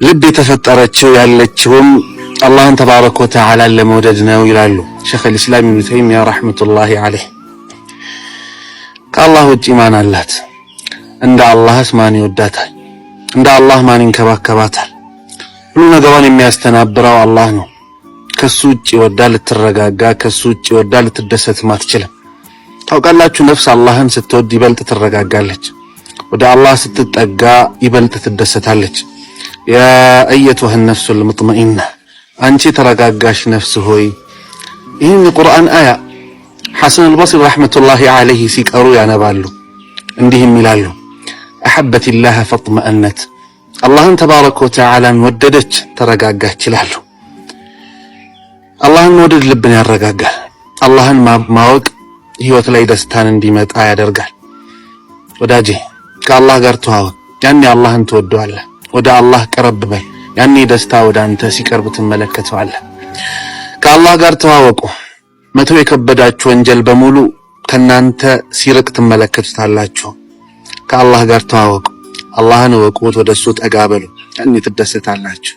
ልብ የተፈጠረችው ያለችውም አላህን ተባረከ ወተዓላ ለመውደድ ነው ይላሉ ሸይኽ الاسلام ኢብኑ ተይሚያ ረህመቱላሂ ዐለይህ። ከአላህ ውጪ ማን አላት? እንደ አላህስ ማን ይወዳታል? እንደ አላህ ማን ይንከባከባታል? ሁሉ ነገሯን የሚያስተናብረው አላህ ነው። ከሱ ውጪ ወዳ ልትረጋጋ፣ ከሱ ውጪ ወዳ ልትደሰት ማትችልም። ታውቃላችሁ ነፍስ አላህን ስትወድ ይበልጥ ትረጋጋለች፣ ወደ አላህ ስትጠጋ ይበልጥ ትደሰታለች። ያ አየቱሃ ነፍሱል ሙጥመኢና፣ አንቺ ተረጋጋሽ ነፍስ ሆይ። ይህን የቁርአን አያ ሐሰን አልበስሪ ረህመቱላሂ ዐለይሂ ሲቀሩ ያነባሉ፣ እንዲህም ይላሉ አሐበቲላህ ፈጥመአነት፣ አላህን ተባረከ ወተዓላን ወደደች ተረጋጋች ይላሉ። አላህን መውደድ ልብን ያረጋጋል። አላህን ማወቅ ህይወት ላይ ደስታን እንዲመጣ ያደርጋል። ወዳጄ ከአላህ ጋር ተዋወቅ፣ ያኔ አላህን ትወደዋለህ። ወደ አላህ ቀረብ በል፣ ያኔ ደስታ ወደ አንተ ሲቀርብ ትመለከተዋለህ። ከአላህ ጋር ተዋወቁ፣ መተው የከበዳችሁ ወንጀል በሙሉ ከናንተ ሲርቅ ትመለከቱታላችሁ። ከአላህ ጋር ተዋወቁ፣ አላህን ወቁት፣ ወደሱ ጠጋ በሉ፣ ያኔ ትደሰታላችሁ።